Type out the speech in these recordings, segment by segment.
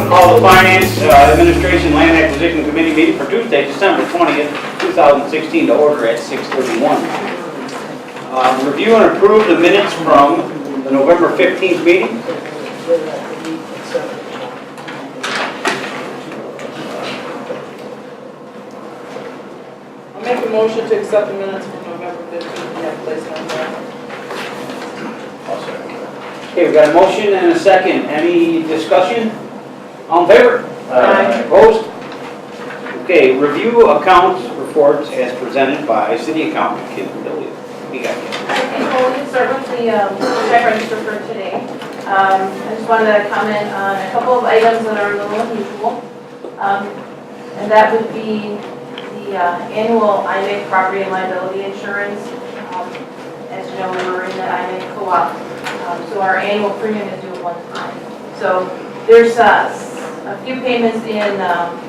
Call the Finance Administration Land Acquisition Committee meeting for Tuesday, December 20th, 2016 to order at 6:31. Review and approve the minutes from the November 15th meeting. I'll make a motion to accept the minutes from November 15th and have placed on file. Okay, we've got a motion and a second. Any discussion? All in favor? Aye. Opposed? Okay, review accounts reports as presented by City Accountant Kim Billy. We got you. Okay, well, we can start with the check register for today. I just wanted to comment on a couple of items that are a little unusual. And that would be the annual IDOT property and liability insurance. As you know, we were in the IDOT co-op, so our annual premium is due at one time. So there's a few payments in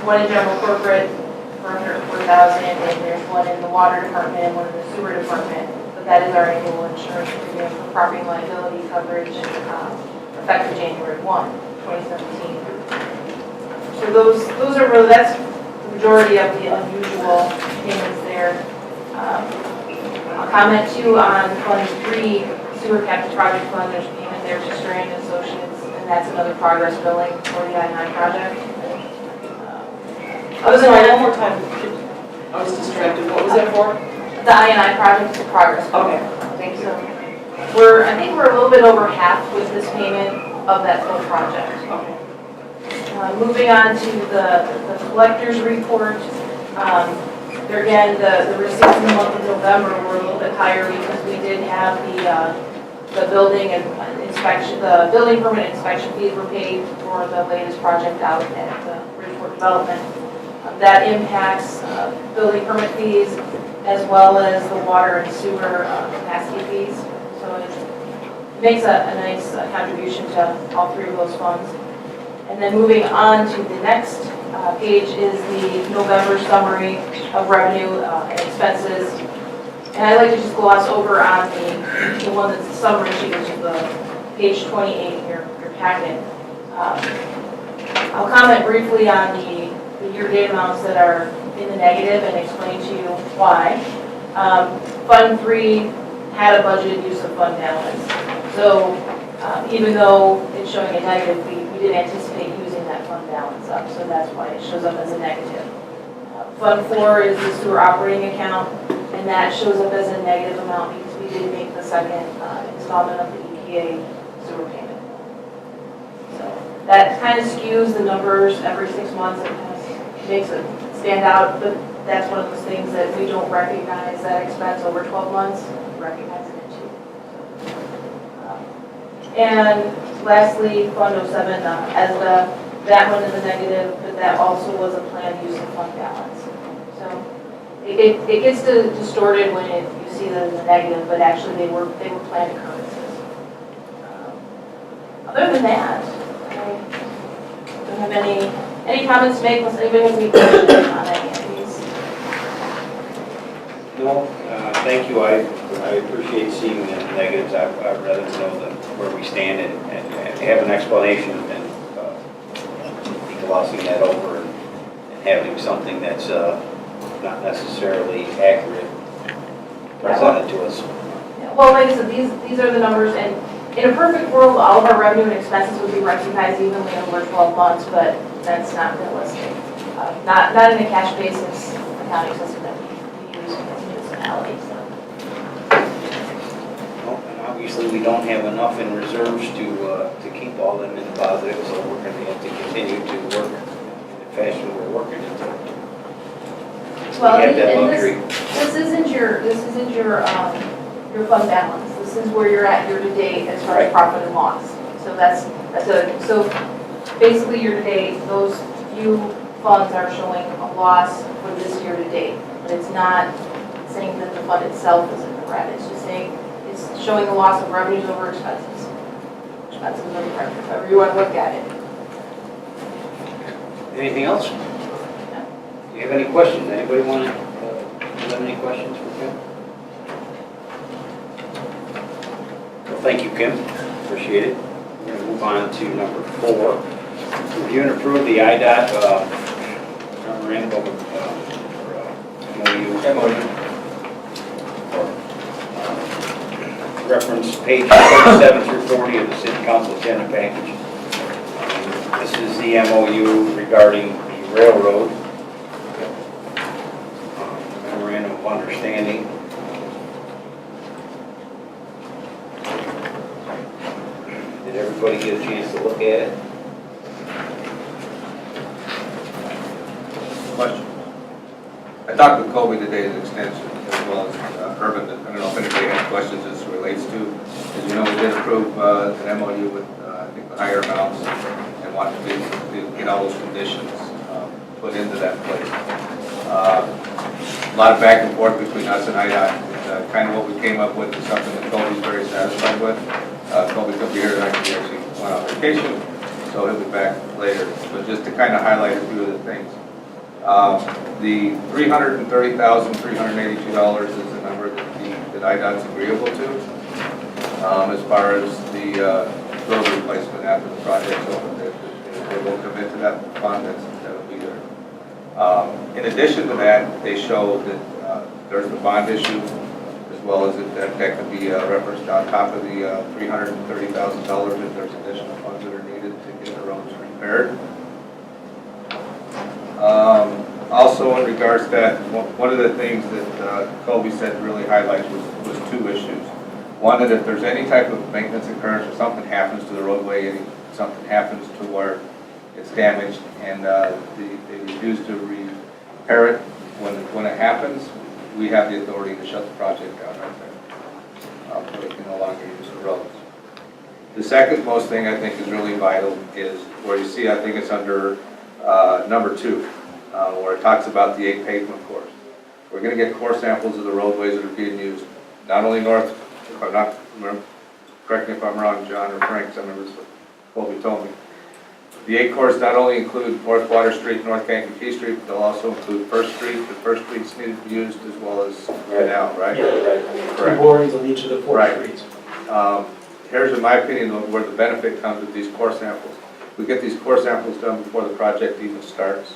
one in general corporate for $104,000, and there's one in the water department and one in the sewer department. But that is our annual insurance premium for property and liability coverage effective January 1, 2017. So those are really, that's the majority of the unusual payments there. I'll comment too on Fund 3, Sewer Capital Project Fund. There's a payment there to Strand Associates, and that's another progress billing for the I-9 project. Other than Sorry, that, one more time. I was distracted. What was that for? the I-9 project is a progress billing. Okay, thank you. So I think we're a little bit over half with this payment of that full project. Okay. Moving on to the collector's report. There again, the receipts in the month of November were a little bit higher because we did have the building and inspection, the building permit inspection fees were paid for the latest project out at Bridgeport Development. That impacts building permit fees as well as the water and sewer capacity fees. So it makes a nice contribution to all three of those funds. And then moving on to the next page is the November summary of revenue and expenses. And I'd like to just gloss over on the one that's the summary sheet, which is the page 28 in your packet. I'll comment briefly on the year-to-date amounts that are in the negative and explain to you why. Fund 3 had a budgeted use of fund balance. So even though it's showing a negative, we did anticipate using that fund balance up, so that's why it shows up as a negative. Fund 4 is the sewer operating account, and that shows up as a negative amount because we did make the second installment of the EPA sewer payment. So that kind of skews the numbers every 6 months. It kind of makes it stand out, but that's one of those things that we don't recognize that expense over 12 months, recognizing it too. And lastly, Fund 07, that one is a negative, but that also was a planned use of fund balance. So it gets distorted when you see that as a negative, but actually they were planned occurrences. Other than that, I don't have any comments to make unless anybody has any questions on any of these. No, thank you. I appreciate seeing the negatives. I'd rather know where we stand and have an explanation than glossing that over and having something that's not necessarily accurate presented to us. Yeah, well, like I said, these are the numbers, and in a perfect world, all of our revenue and expenses would be recognized evenly over 12 months, but that's not realistic. Not in a cash basis accounting system that we use in municipalities. Well, and obviously, we don't have enough in reserves to keep all them in deposit, so we're going to have to continue to work in the fashion we're working until Well, we have that and luxury. this isn't your fund balance. This is where you're at year to date as far as profit and loss. So so basically year to date, those few funds are showing a loss for this year to date. But it's not saying that the fund itself is in the red. It's just saying it's showing a loss of revenues over expenses. Expenses over revenues, however you want to look at it. Anything else? Do you have any questions? Anybody want to have any questions for Kim? Well, thank you, Kim. Appreciate it. We're going to move on to number 4. Review and approve the IDOT memorandum of MOU. Reference page 37 through 40 of the City Council agenda package. This is the MOU regarding the railroad. Memorandum of understanding. Did everybody get a chance to look at it? Question. I talked with Colby today at Extension as well as Urban. I don't know if anybody has questions as it relates to. As you know, we did approve an MOU with I think the higher amounts and want to get all those conditions put into that place. A lot of back and forth between us and IDOT. Kind of what we came up with is something that Colby's very satisfied with. Colby could be here tonight. He actually went on vacation, so he'll be back later. But just to kind of highlight a few of the things. The $330,382 is the number that IDOT's agreeable to as far as the road replacement after the project's over. They will commit to that fund that'll be there. In addition to that, they show that there's the bond issue as well as that could be referenced on top of the $330,000 if there's additional funds that are needed to get the roads repaired. Also, in regards to that, one of the things that Colby said really highlights was two issues. One, that if there's any type of maintenance occurrence or something happens to the roadway, something happens to where it's damaged, and they refuse to repair it when it happens, we have the authority to shut the project down right there. So they can no longer use the roads. The second most thing I think is really vital is where you see, I think it's under number 2. Where it talks about the 8 pavement cores. We're going to get core samples of the roadways that are being used, not only north, if I'm not, correct me if I'm wrong, John or Frank, I remember what Colby told me. The 8 cores not only include North Water Street, North Kankakee Street, but they'll also include First Street. The First Street's needed to be used as well as Canal, right? Yeah, right. Correct. 2 borings on each of the 4 right. streets. Here's, in my opinion, where the benefit comes with these core samples. We get these core samples done before the project even starts.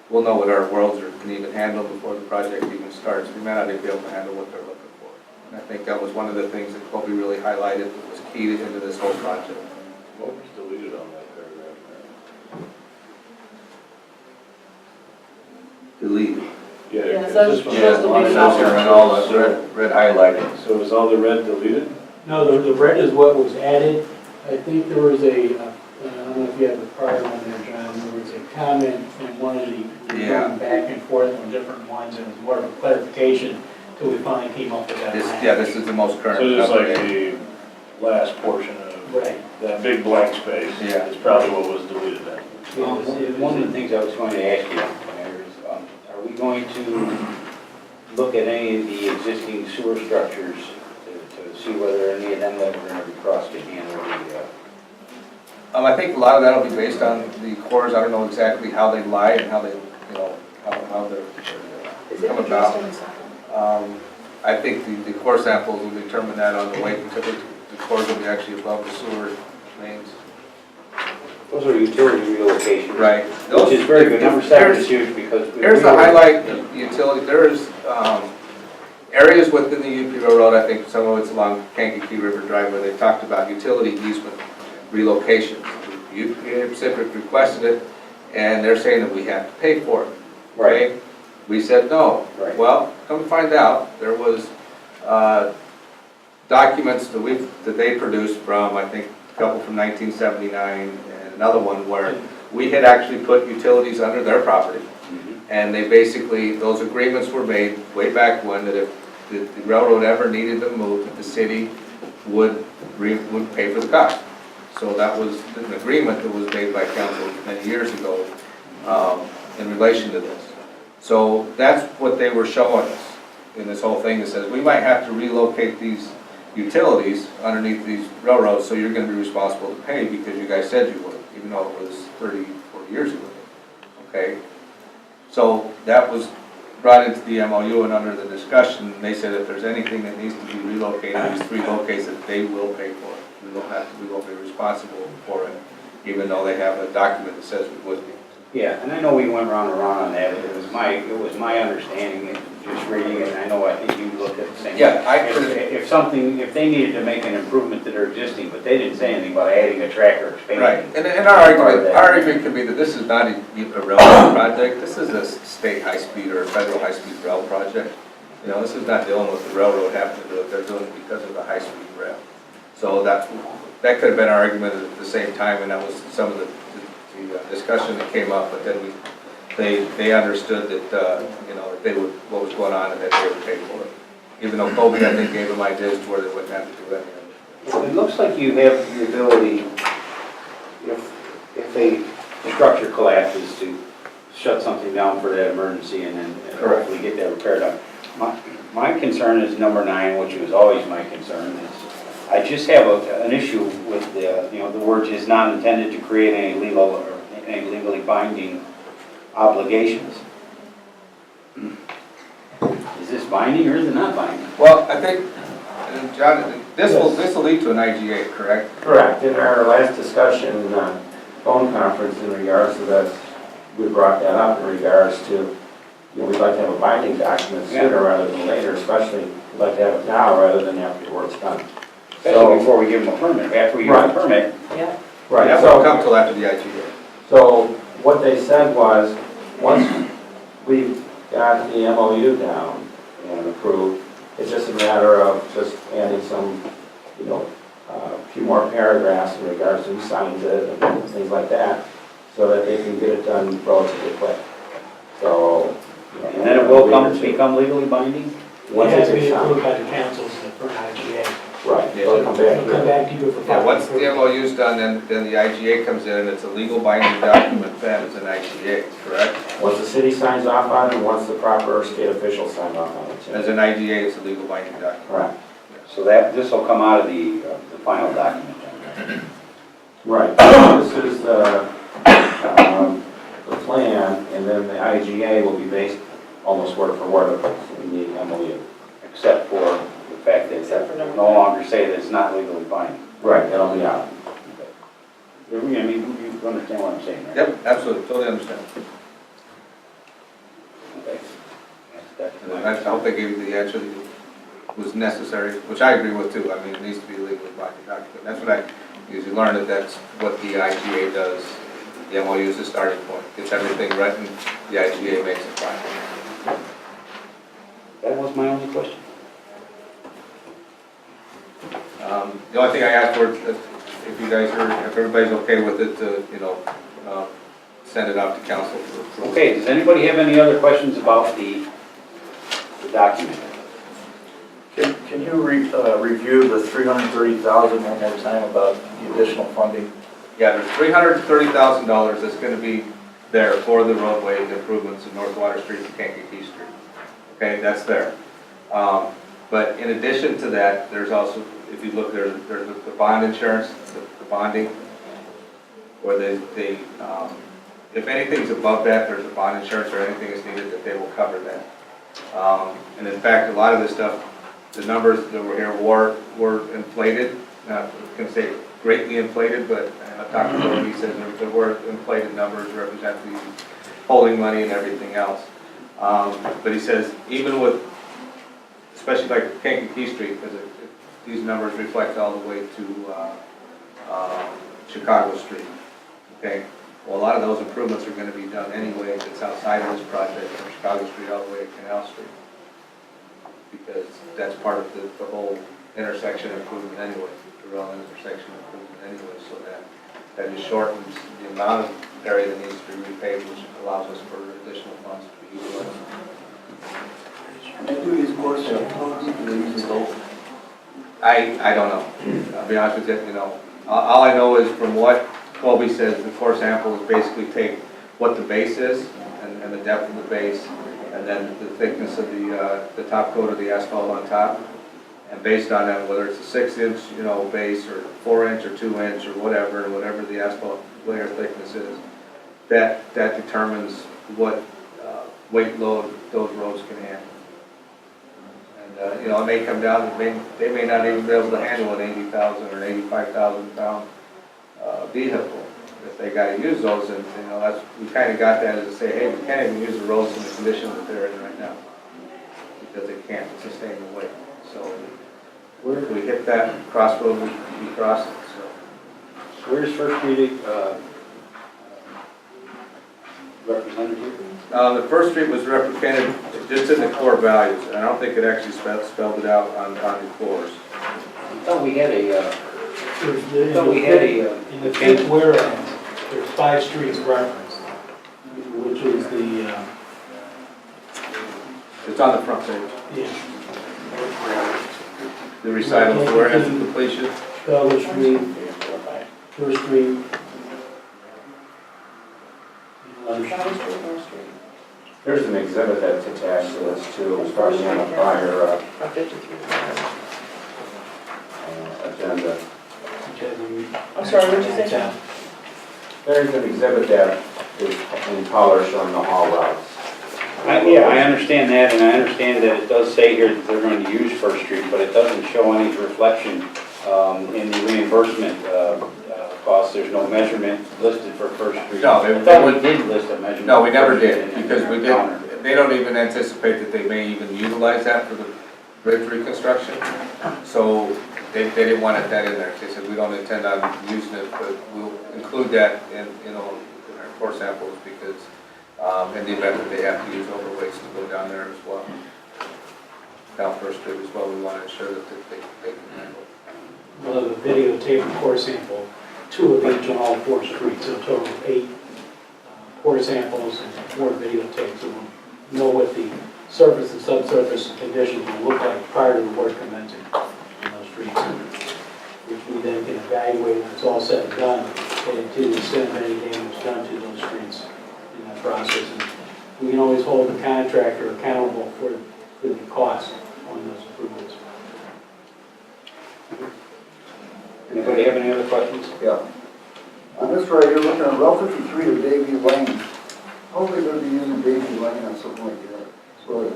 We'll know what our worlds can even handle before the project even starts. We may not even be able to handle what they're looking for. And I think that was one of the things that Colby really highlighted that was key into this whole project. What was deleted on that paragraph? Delete. Yeah, Yeah, it's so this it's one. supposed to be It says here in all the red highlighted. So is all the red deleted? No, the red is what was added. I think there was a, I don't know if you have the prior one there, John, there was a comment from one of the, going back and forth on different ones, and it was more of a clarification until we finally came up with that. This is the most current. So just like the last portion of Right. that big blank space is probably what was deleted then. One of the things I was going to ask you, Mayor, is are we going to look at any of the existing sewer structures to see whether any of them that are going to be crossed can handle the... I think a lot of that will be based on the cores. I don't know exactly how they lie and how they, how they're come about. I think the core samples will determine that on the way, because the cores will be actually above the sewer mains. Those are utility relocations. Right. Which is very good. Number 7 is huge because... Here's the highlight of utility. There's areas within the UP Railroad, I think some of it's along Kankakee River Drive, where they talked about utility easement relocation. UP Pacific requested it, and they're saying that we have to pay for it. Right. Okay? We said no. Right. Well, come to find out, there was documents that they produced from, I think, a couple from 1979 and another one where we had actually put utilities under their property. And they basically, those agreements were made way back when, that if the railroad ever needed them moved, that the city would pay for the cost. So that was an agreement that was made by council many years ago in relation to this. So that's what they were showing us in this whole thing. That says we might have to relocate these utilities underneath these railroads, so you're going to be responsible to pay because you guys said you would, even though it was 30, 40 years ago. Okay? So that was brought into the MOU and under the discussion, they said if there's anything that needs to be relocated, these 3 locations, that they will pay for it. We won't be responsible for it. even though they have a document that says we would be. Yeah, and I know we went round and round on that, it was my understanding, just reading it, and I know, I think you looked at the same. Yeah, If they needed to make an improvement to their existing, but they didn't say anything about adding a track or expanding. Right, and our argument could be that this is not a railroad project, this is a state high-speed or federal high-speed rail project. You know, this is not dealing with the railroad having to do it, they're doing it because of the high-speed rail. So that could have been our argument at the same time, and that was some of the discussion that came up, but then they understood that, you know, that what was going on and that they would pay for it. Even though Kobe, I think, gave them ideas to where they wouldn't have to do anything. It looks like you have the ability, if a structure collapses, to shut something down for that emergency and then hopefully get that repaired up. My concern is number 9, which was always my concern, is I just have an issue with the words "is not intended to create any legal or any legally binding obligations." Is this binding or is it not binding? Well, I think, John, this will lead to an IGA, correct? Correct. In our last discussion, phone conference in regards to that, we brought that up in regards to, you know, we'd like to have a binding document sooner rather than later, especially we'd like to have it now rather than after the work's done. Especially before we give them a permit. After we give them a permit, Yeah. Right. That won't come till after the IGA. So what they said was, once we've got the MOU down and approved, it's just a matter of just adding some, you know, a few more paragraphs in regards to who signs it and things like that, so that they can get it done relatively quick. So, you know, and then it will become legally binding? It once has to it's be signed. approved by the councils for an IGA. Right, Yeah. they'll come back It'll come here. back to you for Yeah, final once the approval. MOU's done, then the IGA comes in and it's a legal binding document, then it's an IGA, correct? Once the city signs off on it, and once the proper state officials sign off on it. too. As an IGA, it's a legal binding document. Correct. So this will come out of the final document then? Right. This is the plan, and then the IGA will be based almost word for word in the MOU. Except for the fact that Except for number no 9. longer say that it's not legally binding. Right, that'll be out. I mean, you understand what I'm saying, right? Yep, absolutely, totally understand. Okay. That's And I hope they gave you the answer that was necessary, which I agree with too. I mean, it needs to be a legally binding document. That's what I usually learn, that that's what the IGA does. The MOU is the starting point. Gets everything written, the IGA makes it final. That was my only question. The only thing I asked for, if you guys are, if everybody's okay with it, to, you know, send it out to council for approval. Okay, does anybody have any other questions about the document? Can you review the 330,000 one more time about the additional funding? Yeah, there's $330,000 that's going to be there for the roadway improvements in North Water Street and Kankakee Street. Okay, that's there. But in addition to that, there's also, if you look, there's the bond insurance, the bonding, where they if anything's above that, there's a bond insurance or anything is needed, that they will cover that. And in fact, a lot of this stuff, the numbers that were here were inflated. Not going to say greatly inflated, but Dr. Lowe, he says there were inflated numbers represent the holding money and everything else. But he says even with, especially like Kankakee Street, because these numbers reflect all the way to Chicago Street. Okay, well, a lot of those improvements are going to be done anyway. It's outside of this project from Chicago Street all the way to Canal Street, because that's part of the whole intersection improvement anyway, the rail intersection improvement anyway, so that just shortens the amount of area that needs to be repaved, which allows us for additional funds to be utilized. I don't know. I'll be honest with you, you know. All I know is from what Colby says, the core sample is basically take what the base is and the depth of the base, and then the thickness of the top coat of the asphalt on top. And based on that, whether it's a 6-inch, you know, base or 4-inch or 2-inch or whatever the asphalt layer thickness is, that determines what weight load those roads can handle. And you know, it may come down, they may not even be able to handle an 80,000 or an 85,000 pound vehicle. if they gotta use those, and, you know, that's, we kinda got that as to say, hey, we can't even use the roads in the condition that they're in right now. Because they can't sustain the weight. So, we hit that crossroad, we crossed it, so. Where's First Street represented here? The First Street was represented just in the core values, and I don't think it actually spelled it out on the cores. I thought we had a, In the fifth whereas, there's 5 streets referenced, which is the, It's on the front page. yeah, The recitals, where ends the completion. Bella Street, First Street. There's an exhibit that's attached to this too, starting on the prior agenda. I'm sorry, what did you say? There's an exhibit that is in color showing the haul routes. Yeah, I understand that, and I understand that it does say here that they're going to use First Street, but it doesn't show any reflection in the reimbursement costs. There's no measurement listed for First Street. No, I thought we did list a measurement. No, we never for First did, Street because we in the counter. didn't, they don't even anticipate that they may even utilize that for the bridge reconstruction. So they didn't want that in there. They said, we don't intend on using it, but we'll include that in our core samples because in the event that they have to use overweights to go down there as well. Down First Street as well, we want to ensure that they can handle it. We'll have a videotape core sample, 2 of each on all 4 streets, so a total of 8 core samples and 4 videotapes. So we'll know what the surface and subsurface conditions will look like prior to the work commencing on those streets, which we then can evaluate when it's all said and done, and to the extent of any damage done to those streets in that process. And we can always hold the contractor accountable for the cost on those improvements. Anybody have any other questions? Yeah. On this right here, looking at Route 53 to Davy Lane, how are they going to be using Davy Lane on something like that? So, are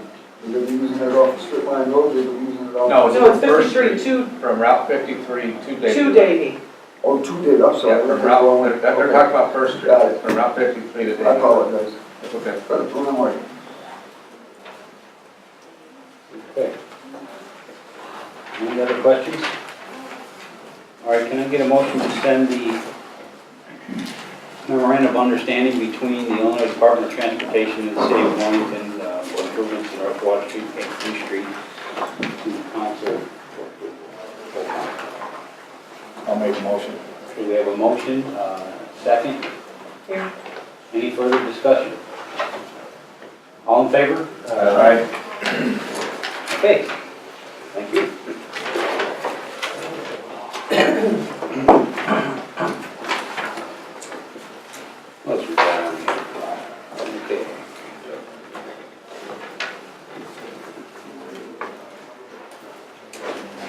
they going to be using it off the strip line road, or are they going to be using it off? No, it's 53 to From Route 53 to Davie. Davy. Oh, 2 Davy, I'm sorry. Yeah, from Route, they're talking about First Street, Got it. from Route 53 to Davie. I apologize. That's okay. Don't worry. Okay. Any other questions? All right, can I get a motion to send the memorandum of understanding between the Illinois Department of Transportation and the City of Wilmington for improvements to North Water Street and Free Street to council? I'll make a motion. Okay, we have a motion, second. Here. Any further discussion? All in favor? Aye. Okay, thank you. Let's read that on here. Okay.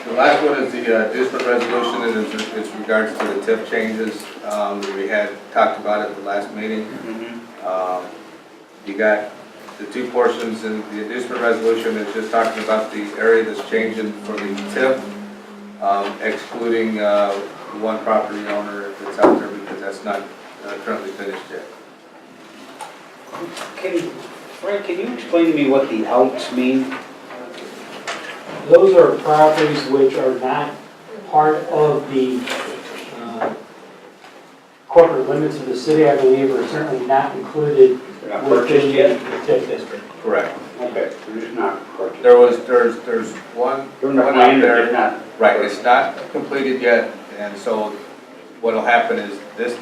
The last one is the inducement resolution, and it's regards to the TIF changes. We had talked about it at the last meeting. You got the 2 portions in the inducement resolution is just talking about the area that's changing for the TIF, excluding one property owner if it's out there because that's not currently finished yet. Frank, can you explain to me what the outs mean? Those are properties which are not part of the corporate limits of the city, I believe, are certainly not included They're not purchased yet? the TIF district. Correct. Okay, they're just not purchased. There's one They're not out planned, they're there. not. Right, it's not completed yet, and so what'll happen is this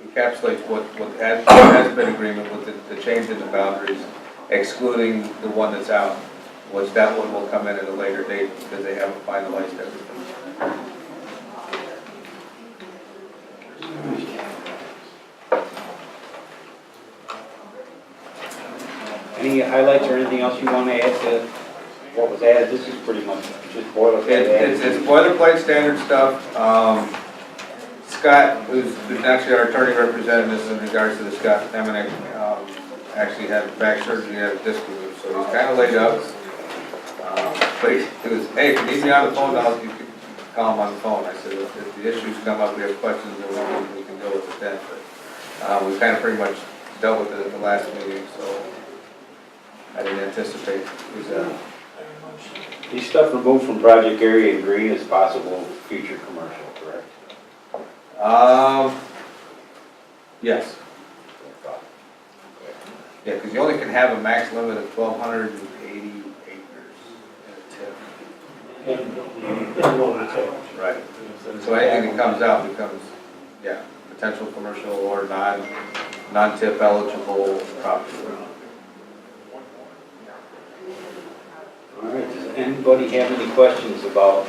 encapsulates what has been agreement with the change in the boundaries, excluding the one that's out, which that one will come in at a later date because they haven't finalized everything. Any highlights or anything else you want to add to what was added? This is pretty much just boilerplate. It's boilerplate standard stuff. Scott, who's actually our attorney representative in regards to the Scott Eminick, actually had back surgery, had a disc removed, so he's kind of laid up. But he was, hey, if you need me on the phone, you can call him on the phone. I said, if the issues come up, we have questions, then we can go with it extent, but we kind of pretty much dealt with it at the last meeting, so I didn't anticipate it. The stuff removed from project area in green is possible future commercial, correct? Yes. Yeah, because you only can have a max limit of 1,280 acres in a TIF. And what we take. Right. So anything that comes out becomes, yeah, potential commercial or non-TIF eligible property. All right, does anybody have any questions about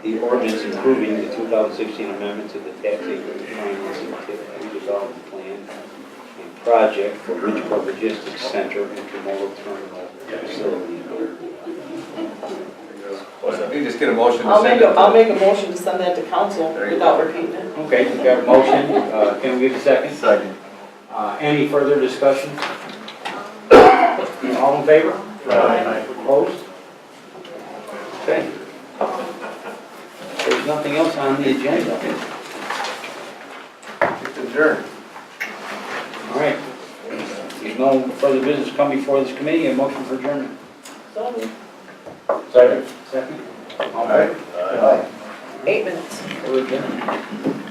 the ordinance improving the 2016 amendment to the tax acre financing TIF redevelopment plan and project for Ridgeport Logistics Center intermodal terminal facility? You just get a motion to I'll send make it a, to. I'll make a motion to send that to council There you without go. repeating it. Okay, we got a motion. Can we get a second? Second. Any further discussion? All in favor? Opposed? Okay. There's nothing else on the agenda. It's adjourned. All right. There's no further business come before this committee. A motion for adjournment. So moved. Second. Second. All All right. in favor? 8 minutes. We're adjourned.